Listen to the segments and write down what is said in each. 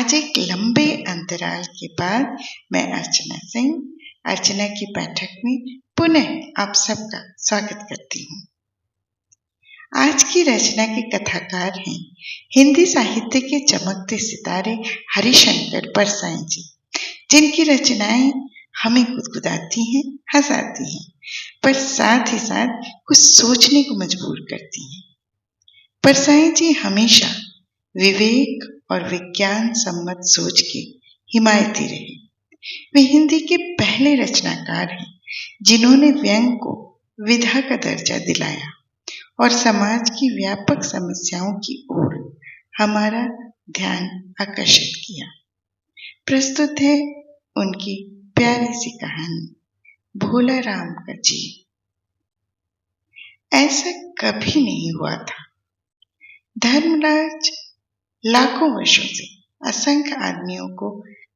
आज एक लंबे अंतराल के बाद मैं अर्चना सिंह अर्चना की बैठक में पुनः आप सबका स्वागत करती हूँ। आज की रचना के कथाकार हैं हिंदी साहित्य के चमकते सितारे हरिशंकर परसाई जी, जिनकी रचनाएं हमें गुदगुदाती हैं, हंसाती हैं, पर साथ ही साथ कुछ सोचने को मजबूर करती हैं। परसाई जी हमेशा विवेक और विज्ञान सम्मत सोच के हिमायती रहे। वे हिंदी के पहले रचनाकार हैं जिन्होंने व्यंग को विधा का दर्जा दिलाया और समाज की व्यापक समस्याओं की ओर हमारा ध्यान आकर्षित किया। प्रस्तुत है उनकी प्यारी सी कहानी भोला राम का जीव। ऐसा कभी नहीं हुआ था। धर्मराज लाखों वर्षों से असंख्य आदमियों को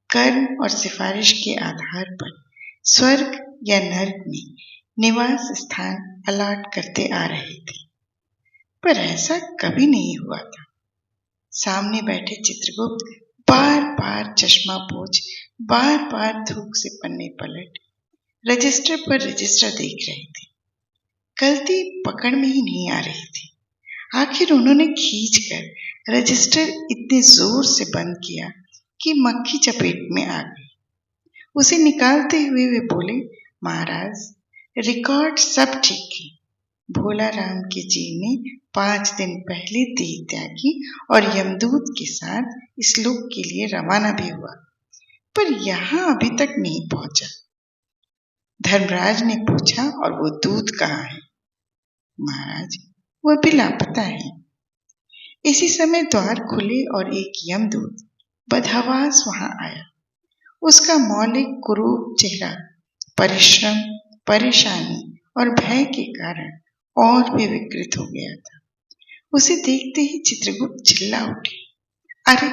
कर्म और सिफारिश के आधार पर स्वर्ग या नर्क में निवास स्थान अलॉट करते आ रहे थे, पर ऐसा कभी नहीं हुआ था। सामने बैठे चित्रगुप्त बार बार चश्मा पोंछ, बार बार थूक से पन्ने पलट रजिस्टर पर रजिस्टर देख रहे थे। गलती पकड़ में ही नहीं आ रही थी। आखिर उन्होंने खींचकर रजिस्टर इतने जोर से बंद किया कि मक्खी चपेट में आ गई। उसे निकालते हुए वे बोले, महाराज, रिकॉर्ड सब ठीक है। भोला राम के जीव ने 5 दिन पहले देह त्यागी और यमदूत के साथ इस लोक के लिए रवाना भी हुआ, पर यहां अभी तक नहीं पहुंचा। धर्मराज ने पूछा, और वो दूत कहाँ है? महाराज, वह भी लापता है। इसी समय द्वार खुले और एक यमदूत बदहवास वहां आया। उसका मौलिक कुरूप चेहरा परिश्रम, परेशानी और भय के कारण और भी विकृत हो गया था। उसे देखते ही चित्रगुप्त चिल्ला उठे, अरे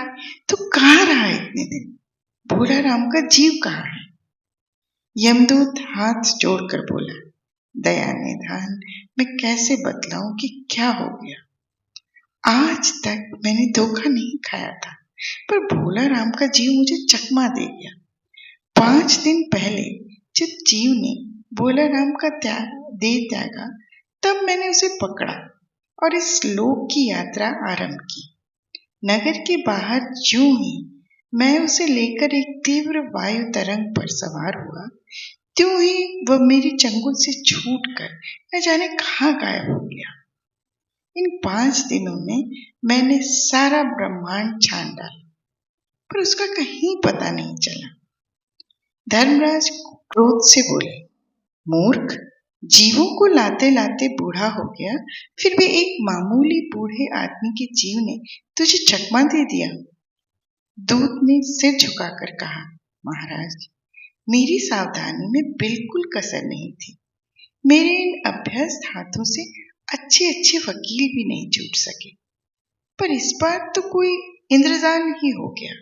तू कहाँ रहा इतने दिन? भोला राम का जीव कहाँ है? यमदूत हाथ जोड़कर बोला, दया निधान, मैं कैसे बतलाऊं कि क्या हो गया। आज तक मैंने धोखा नहीं खाया था, पर भोला राम का जीव मुझे चकमा दे गया। 5 दिन पहले जब जीव ने भोला राम का देह त्यागा, तब मैंने उसे पकड़ा और इस लोक की यात्रा आरंभ की। नगर के बाहर यूं ही मैं उसे लेकर एक तीव्र वायु तरंग पर सवार हुआ, त्यों ही वह मेरी चंगुल से छूटकर न जाने कहाँ गायब हो गया। इन 5 दिनों में मैंने सारा ब्रह्मांड छान डाला, पर उसका कहीं पता नहीं चला। धर्मराज क्रोध से बोले, मूर्ख, जीवों को लाते लाते बूढ़ा हो गया, फिर भी एक मामूली बूढ़े आदमी के जीव ने तुझे चकमा दे दिया। दूत ने सिर झुकाकर कहा, महाराज, मेरी सावधानी में बिल्कुल कसर नहीं थी। मेरे इन अभ्यस्त हाथों से अच्छे वकील भी नहीं छूट सके, पर इस बार तो कोई इंद्रजाल ही हो गया।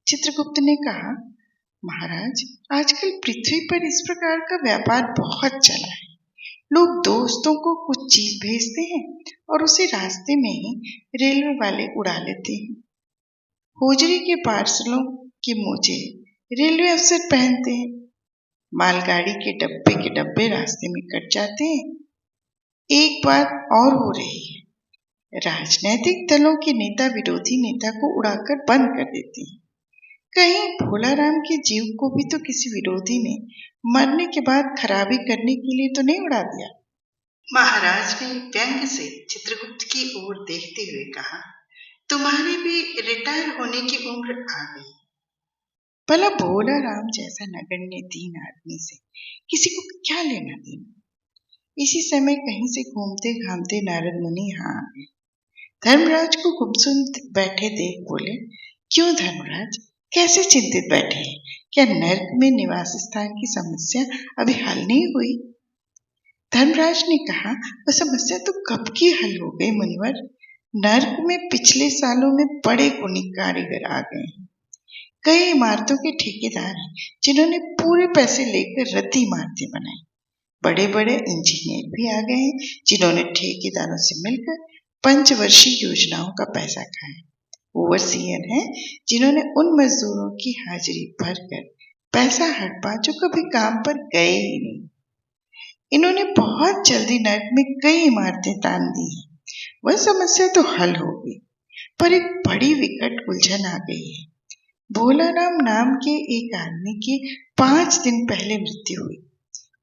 चित्रगुप्त ने कहा, महाराज, आजकल पृथ्वी पर इस प्रकार का व्यापार बहुत चला है। लोग दोस्तों को कुछ चीज भेजते हैं और उसे रास्ते में ही रेलवे वाले उड़ा लेते हैं। होजरी के पार्सलों के मोजे रेलवे अफसर पहनते हैं। मालगाड़ी के डब्बे रास्ते में कट जाते हैं। एक बात और हो रही है, राजनैतिक दलों के नेता विरोधी नेता को उड़ाकर बंद कर देते हैं। कहीं भोला राम के जीव को भी तो किसी विरोधी ने मरने के बाद खराबी करने के लिए तो नहीं उड़ा दिया। महाराज ने व्यंग से चित्रगुप्त की ओर देखते हुए कहा, तुम्हारी भी रिटायर होने की उम्र आ गई। भला भोला राम जैसा नगण्य दीन आदमी से किसी को क्या लेना देना। इसी समय कहीं से घूमते घामते नारद मुनि यहाँ आ गए। धर्मराज को गुमसुम बैठे देख बोले, क्यों धर्मराज, कैसे चिंतित बैठे हैं? क्या नर्क में निवास स्थान की समस्या अभी हल नहीं हुई? धर्मराज ने कहा, वह समस्या तो कब की हल हो गई मुनिवर। नर्क में पिछले सालों में बड़े गुणी कारीगर आ गए हैं। कई इमारतों के ठेकेदार हैं जिन्होंने पूरे पैसे लेकर रद्दी इमारतें बनाई। बड़े बड़े इंजीनियर भी आ गए हैं जिन्होंने ठेकेदारों से मिलकर पंचवर्षीय योजनाओं का पैसा खाया। ओवरसीयर हैं जिन्होंने उन मजदूरों की हाजिरी भरकर पैसा हड़पा जो कभी काम पर गए ही नहीं। इन्होंने बहुत जल्दी नर्क में कई इमारतें तान दी हैं। वह समस्या तो हल हो गई, पर एक बड़ी विकट उलझन आ गई है। भोलाराम नाम के एक आदमी की 5 दिन पहले मृत्यु हुई।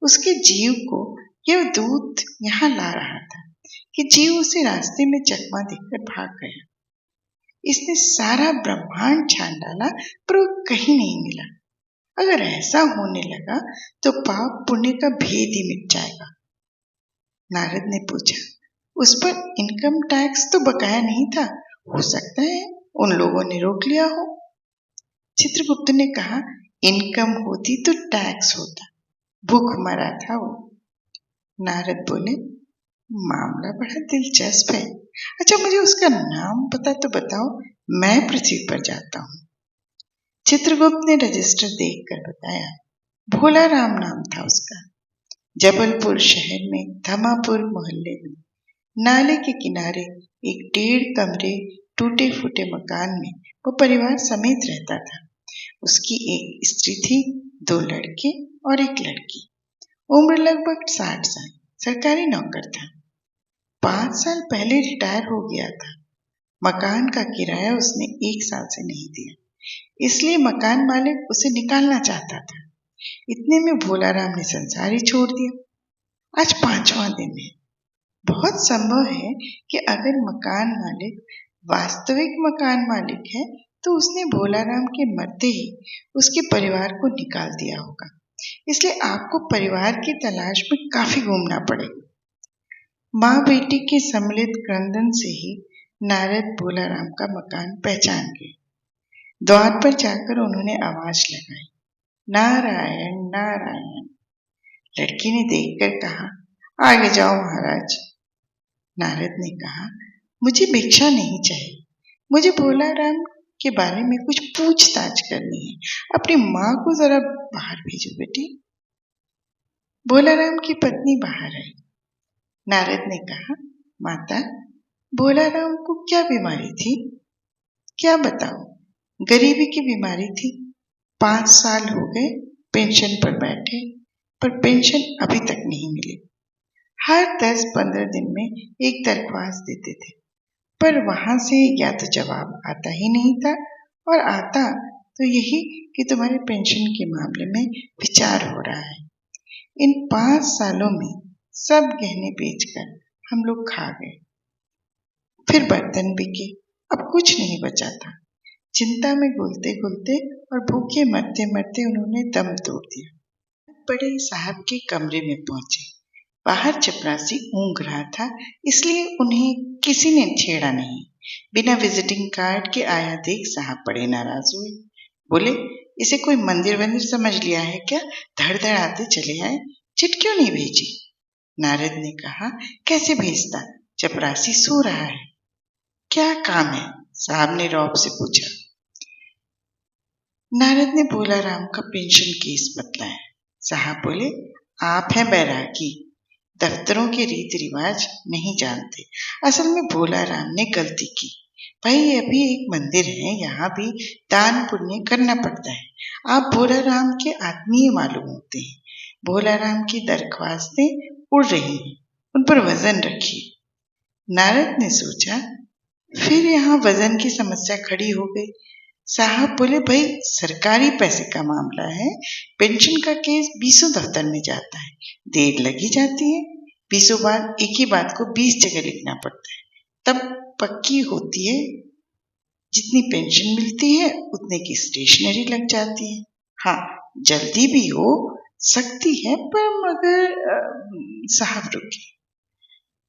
उसके जीव को यह दूत यहाँ ला रहा था कि जीव उसे रास्ते में चकमा देकर भाग गया। इसने सारा ब्रह्मांड छान डाला, पर वो कहीं नहीं मिला। अगर ऐसा होने लगा तो पाप पुण्य का भेद ही मिट जाएगा। नारद ने पूछा, उस पर इनकम टैक्स तो बकाया नहीं था, हो सकता है उन लोगों ने रोक लिया हो। चित्रगुप्त ने कहा, इनकम होती तो टैक्स होता, भूख मरा था वो। नारद बोले, मामला बड़ा दिलचस्प है। अच्छा, मुझे उसका नाम पता तो बताओ, मैं पृथ्वी पर जाता हूँ। चित्रगुप्त ने रजिस्टर देखकर बताया, भोलाराम नाम था उसका। जबलपुर शहर में धमापुर मोहल्ले में नाले के किनारे एक 1.5 कमरे टूटे फूटे मकान में वो परिवार समेत रहता था। उसकी एक स्त्री थी, 2 लड़के और एक लड़की। उम्र लगभग 60 साल, सरकारी नौकर था। 5 साल पहले रिटायर हो गया था। मकान का किराया उसने 1 साल से नहीं दिया, इसलिए मकान मालिक उसे निकालना चाहता था। इतने में भोलाराम ने संसार ही छोड़ दिया। आज 5वां दिन है। बहुत संभव है कि अगर मकान मालिक वास्तविक मकान मालिक है तो उसने भोलाराम के मरते ही उसके परिवार को निकाल दिया होगा। इसलिए आपको परिवार की तलाश में काफी घूमना पड़ेगा। माँ बेटी के सम्मिलित क्रंदन से ही नारद भोलाराम का मकान पहचान गए। द्वार पर जाकर उन्होंने आवाज लगाई, नारायण नारायण। लड़की ने देखकर कहा, आगे जाओ महाराज। नारद ने कहा, मुझे भिक्षा नहीं चाहिए, मुझे भोलाराम के बारे में कुछ पूछताछ करनी है। अपनी माँ को जरा बाहर भेजो बेटी। भोलाराम की पत्नी बाहर आई। नारद ने कहा, माता, भोलाराम को क्या बीमारी थी? क्या बताओ? गरीबी की बीमारी थी। 5 साल हो गए पेंशन पर बैठे, पर पेंशन अभी तक नहीं मिली। हर 10-15 दिन में एक दरख्वास्त देते थे, पर वहां से या तो जवाब आता ही नहीं था, और आता तो यही कि तुम्हारे पेंशन के मामले में विचार हो रहा है। इन 5 सालों में सब गहने बेचकर हम लोग खा गए, फिर बर्तन बिके, अब कुछ नहीं बचा था। चिंता में घुलते घुलते और भूखे मरते मरते उन्होंने दम तोड़ दिया। बड़े साहब के कमरे में पहुंचे। बाहर चपरासी ऊँघ रहा था, इसलिए उन्हें किसी ने छेड़ा नहीं। बिना विजिटिंग कार्ड के आया देख साहब बड़े नाराज हुए। बोले, इसे कोई मंदिर वंदिर समझ लिया है क्या? धड़ धड़ आते चले आए, चिट क्यों नहीं भेजी? नारद ने कहा, कैसे भेजता, चपरासी सो रहा है। क्या काम है? साहब ने रौब से पूछा। नारद ने भोलाराम का पेंशन केस बतलाया। साहब बोले, आप हैं बैरागी, दफ्तरों के रीति रिवाज नहीं जानते। असल में भोलाराम ने गलती की। भाई, ये अभी एक मंदिर है, यहाँ भी दान पुण्य करना पड़ता है। आप भोलाराम के आत्मीय मालूम होते हैं। भोलाराम की दरख्वास्तें उड़ रही हैं, उन पर वजन रखिए। नारद ने सोचा, फिर यहाँ वजन की समस्या खड़ी हो गई। साहब बोले, भाई सरकारी पैसे का मामला है, पेंशन का केस 20 दफ्तर में जाता है, देर लगी जाती है। 20 बार एक ही बात को 20 जगह लिखना पड़ता है, तब पक्की होती है। जितनी पेंशन मिलती है उतने की स्टेशनरी लग जाती है। हाँ, जल्दी भी हो सकती है, पर मगर साहब रुके।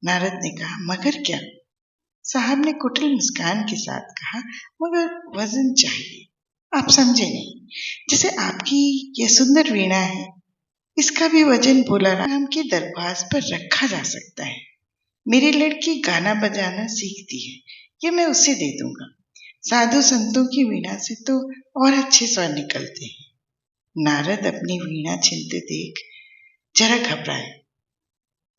नारद ने कहा, मगर क्या? साहब ने कुटिल मुस्कान के साथ कहा, मगर वजन चाहिए। आप समझे नहीं। जैसे आपकी यह सुंदर वीणा है, इसका भी वजन भोलाराम की दरख्वास्त पर रखा जा सकता है। मेरी लड़की गाना बजाना सीखती है, ये मैं उसे दे दूंगा। साधु संतों की वीणा से तो और अच्छे स्वर निकलते हैं। नारद अपनी वीणा छीनते देख जरा घबराए,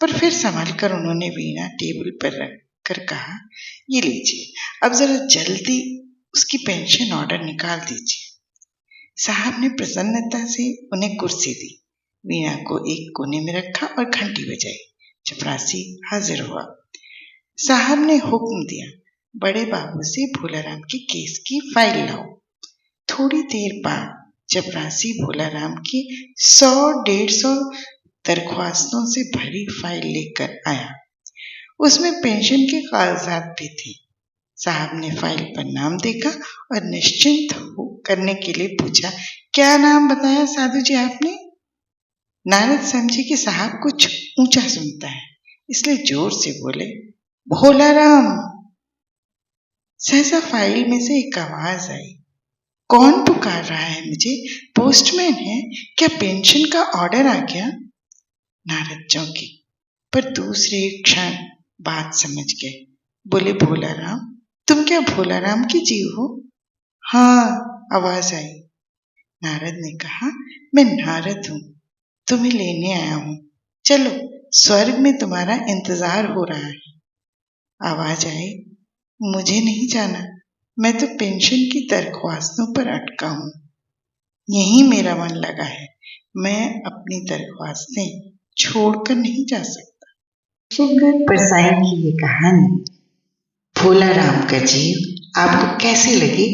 पर फिर संभल कर उन्होंने वीणा टेबल पर रख कर कहा, ये लीजिए, अब जरा जल्दी उसकी पेंशन ऑर्डर निकाल दीजिए। साहब ने प्रसन्नता से उन्हें कुर्सी दी, वीणा को एक कोने में रखा और घंटी बजाई। चपरासी हाजिर हुआ। साहब ने हुक्म दिया, बड़े बाबू से भोलाराम के केस की फाइल लाओ। थोड़ी देर बाद चपरासी भोलाराम की 100-150 दरख्वास्तों से भरी फाइल लेकर आया। उसमें पेंशन के कागजात भी थे। साहब ने फाइल पर नाम देखा और निश्चिंत करने के लिए पूछा, क्या नाम बताया साधु जी आपने? नारद समझे कि साहब कुछ ऊंचा सुनता है, इसलिए जोर से बोले, भोलाराम। सहसा फाइल में से एक आवाज आई, कौन पुकार रहा है मुझे? पोस्टमैन है क्या? पेंशन का ऑर्डर आ गया। नारद चौंके, पर दूसरे क्षण बात समझ गए। बोले, भोलाराम, तुम क्या भोलाराम की जीव हो? हाँ, आवाज आई। नारद ने कहा, मैं नारद हूं, तुम्हें लेने आया हूं। चलो, स्वर्ग में तुम्हारा इंतजार हो रहा है। आवाज आई, मुझे नहीं जाना, मैं तो पेंशन की दरख्वास्तों पर अटका हूं। यहीं मेरा मन लगा है, मैं अपनी दरख्वास्तें छोड़कर नहीं जा सकता। शंकर परसाई की ये कहानी भोलाराम का जीव आपको कैसी लगी,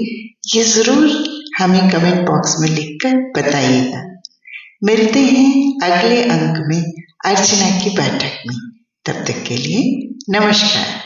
ये जरूर हमें कमेंट बॉक्स में लिखकर बताइएगा। मिलते हैं अगले अंक में अर्चना की बैठक में। तब तक के लिए नमस्कार।